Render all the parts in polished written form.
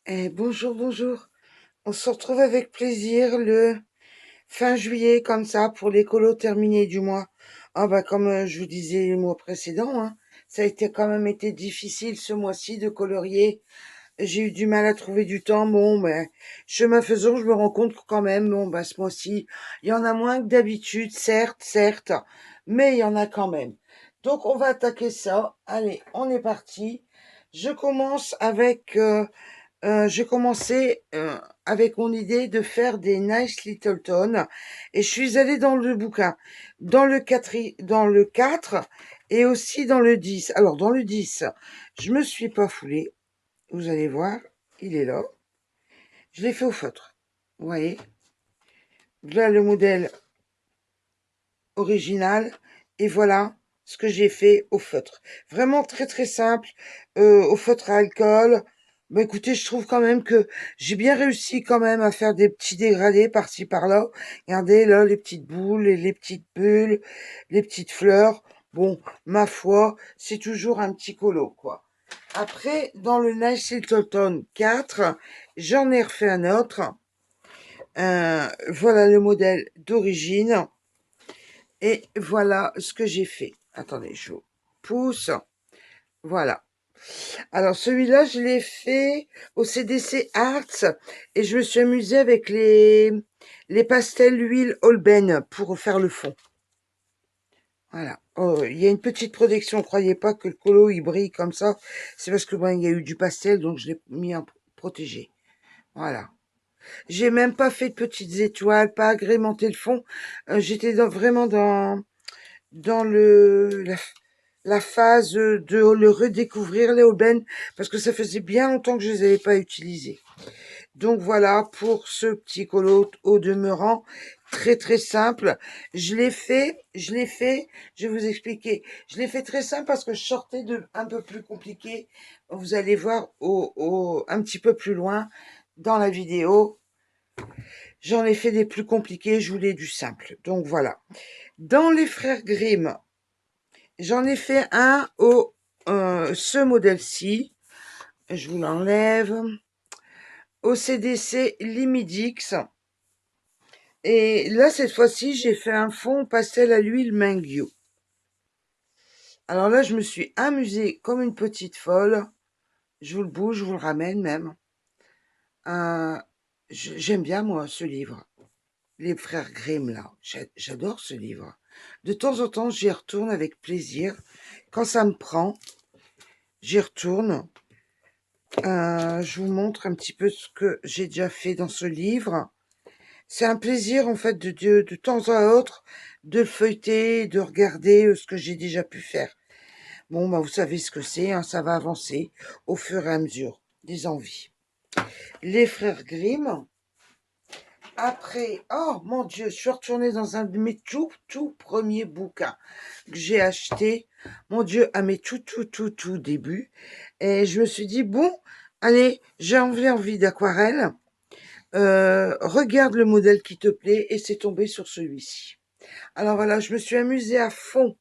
Bonjour, bonjour. On se retrouve avec plaisir le fin juillet, comme ça, pour les colos terminés du mois. Ah bah comme je vous disais le mois précédent, hein, ça a été quand même été difficile ce mois-ci de colorier. J'ai eu du mal à trouver du temps. Bon, ben, chemin faisant, je me rends compte que quand même, bon, bah, ce mois-ci, il y en a moins que d'habitude, certes, certes, mais il y en a quand même. Donc, on va attaquer ça. Allez, on est parti. Je commence avec j'ai commencé avec mon idée de faire des Nice Littleton et je suis allée dans le bouquin, dans le 4 et aussi dans le 10. Alors dans le 10, je me suis pas foulée, vous allez voir, il est là. Je l'ai fait au feutre. Vous voyez, là le modèle original et voilà ce que j'ai fait au feutre. Vraiment très très simple, au feutre à alcool. Bah écoutez, je trouve quand même que j'ai bien réussi quand même à faire des petits dégradés par-ci par-là. Regardez là les petites boules et les petites bulles, les petites fleurs. Bon, ma foi, c'est toujours un petit colo quoi. Après, dans le Nice Littleton 4, j'en ai refait un autre. Voilà le modèle d'origine. Et voilà ce que j'ai fait. Attendez, je vous pousse. Voilà. Alors celui-là, je l'ai fait au CDC Arts et je me suis amusée avec les pastels huile Holbein pour faire le fond. Voilà. Oh, il y a une petite protection. Croyez pas que le colo il brille comme ça. C'est parce que bon, il y a eu du pastel, donc je l'ai mis en protégé. Voilà. J'ai même pas fait de petites étoiles, pas agrémenté le fond. J'étais vraiment dans la phase de le redécouvrir, les aubaines, parce que ça faisait bien longtemps que je les avais pas utilisés. Donc voilà pour ce petit colo au demeurant, très très simple. Je vais vous expliquer. Je l'ai fait très simple parce que je sortais de un peu plus compliqué. Vous allez voir un petit peu plus loin dans la vidéo. J'en ai fait des plus compliqués, je voulais du simple. Donc voilà. Dans les frères Grimm, j'en ai fait un ce modèle-ci. Je vous l'enlève. Au CDC Limidix. Et là, cette fois-ci, j'ai fait un fond pastel à l'huile Mingyu. Alors là, je me suis amusée comme une petite folle. Je vous le bouge, je vous le ramène même. Euh, J'aime bien, moi, ce livre. Les frères Grimm, là. J'adore ce livre. De temps en temps, j'y retourne avec plaisir. Quand ça me prend, j'y retourne. Je vous montre un petit peu ce que j'ai déjà fait dans ce livre. C'est un plaisir, en fait, de temps à autre, de le feuilleter, de regarder ce que j'ai déjà pu faire. Bon, bah, vous savez ce que c'est, hein, ça va avancer au fur et à mesure des envies. Les frères Grimm. Après, oh mon Dieu, je suis retournée dans un de mes tout premiers bouquins que j'ai acheté. Mon Dieu, à mes tout débuts. Et je me suis dit, bon, allez, j'ai envie d'aquarelle. Regarde le modèle qui te plaît et c'est tombé sur celui-ci. Alors voilà, je me suis amusée à fond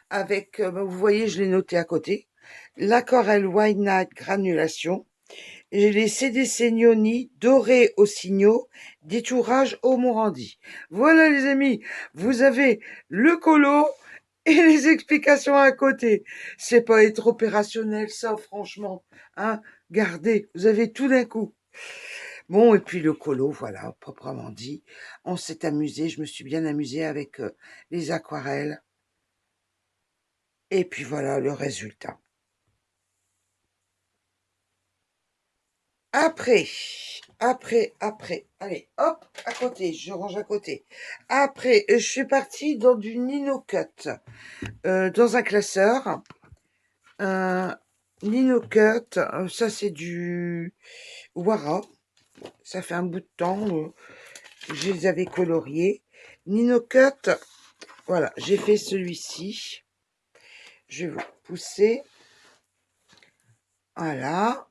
avec, vous voyez, je l'ai noté à côté, l'aquarelle White Night Granulation. J'ai les CD Segnoni dorés au signaux, détourage au Morandi. Voilà les amis, vous avez le colo et les explications à côté. C'est pas être opérationnel ça, franchement. Hein, gardez, vous avez tout d'un coup. Bon, et puis le colo, voilà, proprement dit. On s'est amusé, je me suis bien amusée avec les aquarelles. Et puis voilà le résultat. Après, allez, hop, à côté, je range à côté. Après, je suis partie dans du Nino Cut, dans un classeur. Un Nino Cut, ça c'est du Wara. Ça fait un bout de temps, je les avais coloriés. Nino Cut, voilà, j'ai fait celui-ci. Je vais vous pousser. Voilà.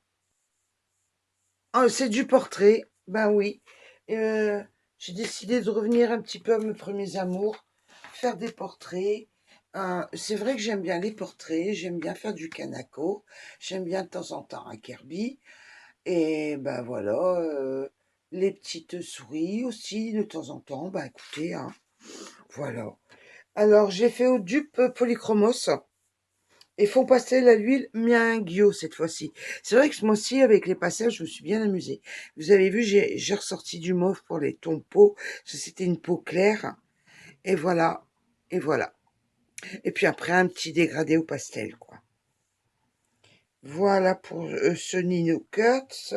Oh, c'est du portrait. Ben oui. Euh, j'ai décidé de revenir un petit peu à mes premiers amours, faire des portraits. C'est vrai que j'aime bien les portraits, j'aime bien faire du Kanako, j'aime bien de temps en temps un Kirby. Et ben voilà, les petites souris aussi, de temps en temps. Bah écoutez, hein, voilà. Alors, j'ai fait au dupe polychromos et fond pastel à l'huile Miingyo cette fois-ci. C'est vrai que moi aussi, avec les passages, je me suis bien amusée. Vous avez vu, j'ai ressorti du mauve pour les tons peau. C'était une peau claire. Et voilà. Et voilà. Et puis après, un petit dégradé au pastel, quoi. Voilà pour ce Nino Kurtz.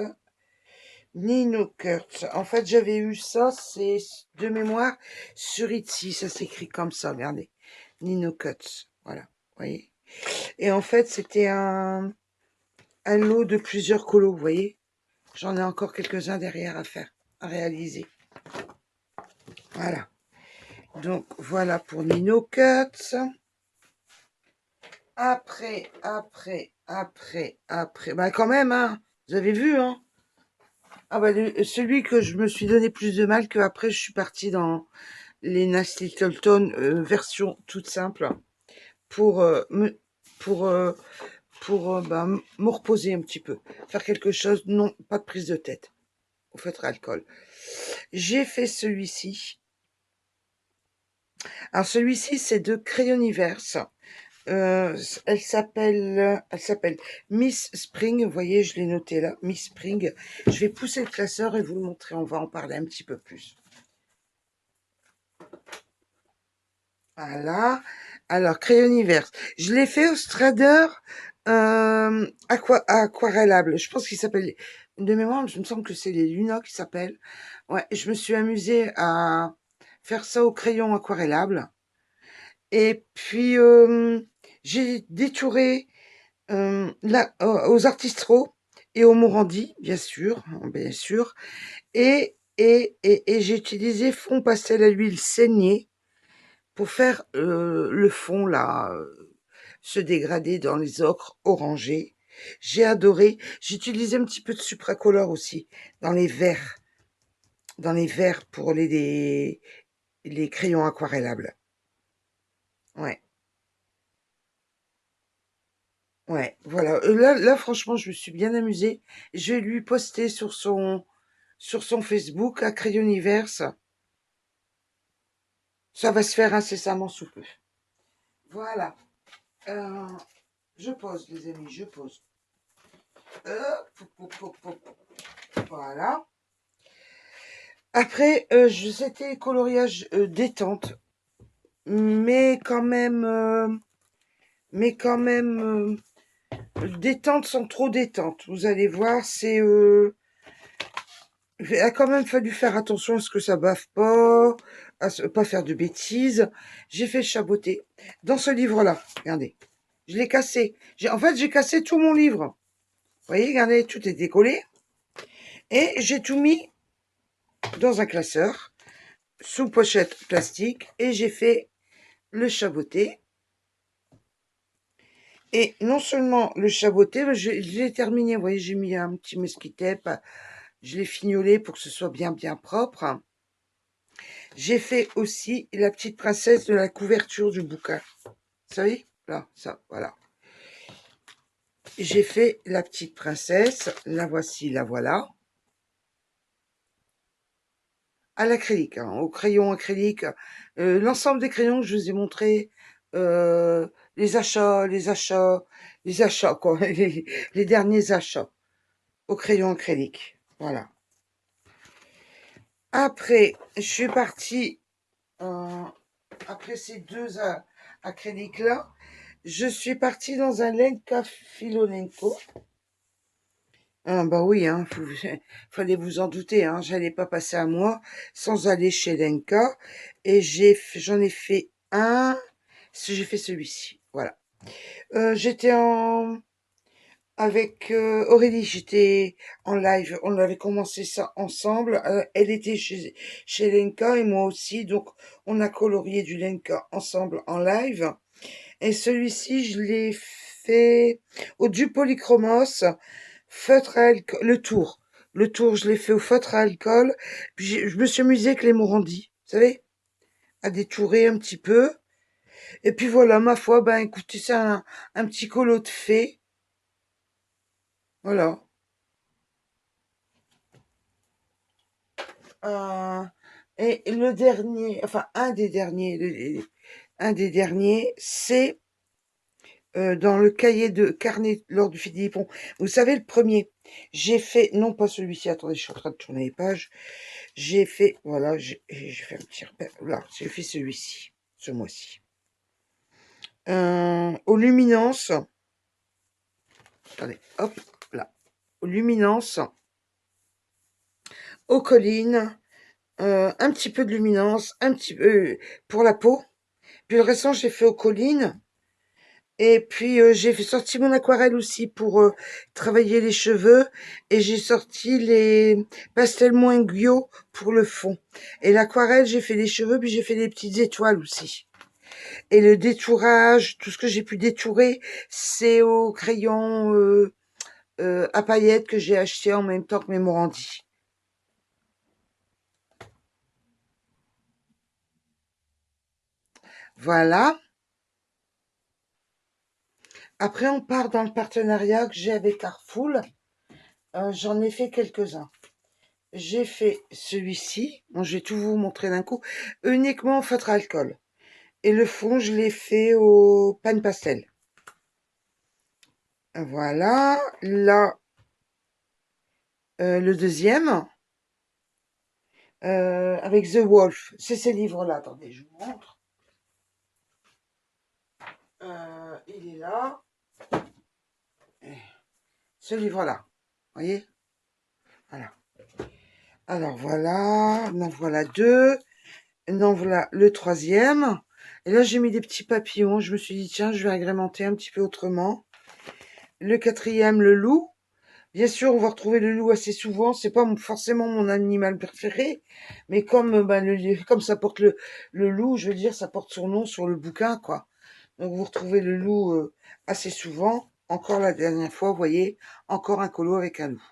Nino Kurtz. En fait, j'avais eu ça, c'est de mémoire sur Etsy. Ça s'écrit comme ça, regardez. Nino Kurtz. Voilà. Vous voyez? Et en fait, c'était un lot de plusieurs colos, vous voyez. J'en ai encore quelques-uns derrière à faire, à réaliser. Voilà. Donc, voilà pour Nino Cuts. Après. Bah, quand même, hein. Vous avez vu, hein. Ah, bah, celui que je me suis donné plus de mal que après, je suis partie dans les Nice Littleton version toute simple pour pour euh, bah, me reposer un petit peu, faire quelque chose, non, pas de prise de tête au feutre à alcool. J'ai fait celui-ci. Alors celui-ci, c'est de Crayoniverse. Elle s'appelle Miss Spring. Vous voyez, je l'ai noté là, Miss Spring. Je vais pousser le classeur et vous le montrer. On va en parler un petit peu plus. Voilà. Alors, Crayoniverse. Je l'ai fait au Strader aquarellable. Je pense qu'il s'appelle, de mémoire, je me semble que c'est les Luna qui s'appellent. Ouais, je me suis amusée à faire ça au crayon aquarellable. Et puis, j'ai détouré là, aux Artistro et au Morandi, bien sûr, hein, bien sûr. Et j'ai utilisé fond pastel à l'huile saignée pour faire le fond, là, se dégrader dans les ocres orangés. J'ai adoré. J'ai utilisé un petit peu de supracolor aussi dans les verres. Dans les verres pour les crayons aquarellables. Ouais. Ouais, voilà. Là, franchement, je me suis bien amusée. Je vais lui poster sur son Facebook à Crayoniverse. Ça va se faire incessamment sous peu. Voilà. Euh, je pose, les amis, je pose. Voilà. Après, c'était coloriage détente, mais quand même, détente sans trop détente. Vous allez voir, il a quand même fallu faire attention à ce que ça bave pas, à pas faire de bêtises. J'ai fait chaboter. Dans ce livre-là, regardez, je l'ai cassé. En fait, j'ai cassé tout mon livre. Vous voyez, regardez, tout est décollé. Et j'ai tout mis dans un classeur, sous pochette plastique, et j'ai fait le chaboté. Et non seulement le chaboté, mais je l'ai terminé. Vous voyez, j'ai mis un petit mesquite-tape, je l'ai fignolé pour que ce soit bien propre. J'ai fait aussi la petite princesse de la couverture du bouquin. Vous savez? Là, ça, voilà. J'ai fait la petite princesse. La voici, la voilà. À l'acrylique, hein, au crayon acrylique. L'ensemble des crayons que je vous ai montré, les achats, quoi. Les derniers achats au crayon acrylique. Voilà. Après, je suis partie, après ces deux acryliques-là, je suis partie dans un Lenka Filolenko. Ah bah oui, hein, fallait vous en douter, hein, j'allais pas passer un mois sans aller chez Lenka. Et j'en ai fait j'ai fait celui-ci, voilà. J'étais avec Aurélie, j'étais en live, on avait commencé ça ensemble. Elle était chez Lenka et moi aussi, donc on a colorié du Lenka ensemble en live. Et celui-ci, je l'ai fait au du polychromos, feutre à alcool, le tour. Le tour, je l'ai fait au feutre à alcool. Puis je me suis amusée avec les Morandi, vous savez, à détourer un petit peu. Et puis voilà, ma foi, ben écoutez, c'est un petit colo de fée. Voilà. Et le dernier, enfin un des derniers, c'est dans le cahier de carnet lors du Philippon. Vous savez, le premier, j'ai fait, non pas celui-ci, attendez, je suis en train de tourner les pages. J'ai fait, voilà, j'ai fait un petit repère. Là, j'ai fait celui-ci, ce mois-ci. Aux luminances, attendez, hop, là, aux luminances, aux collines, un petit peu de luminance, un petit peu pour la peau. Puis le restant, j'ai fait aux collines. Et puis j'ai sorti mon aquarelle aussi pour travailler les cheveux. Et j'ai sorti les pastels Moingyo pour le fond. Et l'aquarelle, j'ai fait les cheveux, puis j'ai fait des petites étoiles aussi. Et le détourage, tout ce que j'ai pu détourer, c'est au crayon à paillettes que j'ai acheté en même temps que mes Morandi. Voilà. Après, on part dans le partenariat que j'ai avec Carrefour. J'en ai fait quelques-uns. J'ai fait celui-ci. Bon, je vais tout vous montrer d'un coup. Uniquement en feutre à alcool. Et le fond, je l'ai fait au pan pastel. Voilà. Là, le deuxième. Avec The Wolf. C'est ces livres-là. Attendez, je vous montre. Il est là. Ce livre-là. Vous voyez? Voilà. Alors voilà. En voilà deux. En voilà le troisième. Et là, j'ai mis des petits papillons. Je me suis dit, tiens, je vais agrémenter un petit peu autrement. Le quatrième, le loup. Bien sûr, on va retrouver le loup assez souvent. C'est pas forcément mon animal préféré, mais comme comme ça porte le loup, je veux dire, ça porte son nom sur le bouquin, quoi. Donc vous retrouvez le loup assez souvent. Encore la dernière fois, vous voyez, encore un colo avec un loup.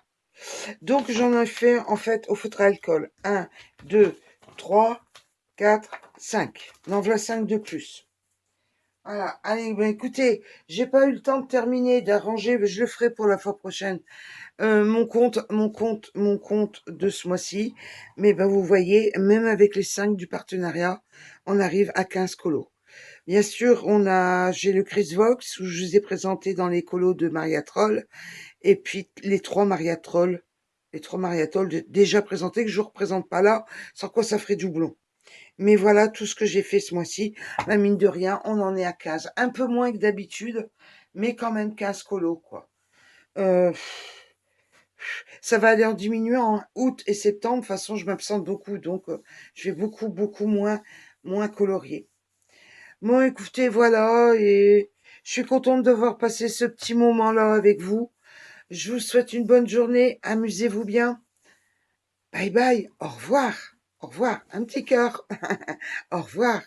Donc j'en ai fait en fait au feutre à alcool. 1, 2, 3, 4, 5. En voilà 5 de plus. Voilà, allez, ben écoutez, j'ai pas eu le temps de terminer, d'arranger, mais je le ferai pour la fois prochaine. Mon compte de ce mois-ci. Mais ben vous voyez, même avec les 5 du partenariat, on arrive à 15 colos. Bien sûr, j'ai le Chris Vox où je vous ai présenté dans les colos de Mariatrol. Et puis les trois Mariatrol déjà présentés que je ne représente pas là, sans quoi ça ferait doublon. Mais voilà tout ce que j'ai fait ce mois-ci. Bah, mine de rien, on en est à 15. Un peu moins que d'habitude, mais quand même 15 colos, quoi. Euh, Ça va aller en diminuant en août et septembre. De toute façon, je m'absente beaucoup, donc je vais beaucoup moins colorier. Bon, écoutez, voilà, et je suis contente d'avoir passé ce petit moment-là avec vous. Je vous souhaite une bonne journée. Amusez-vous bien. Bye bye. Au revoir. Au revoir. Un petit cœur. Au revoir.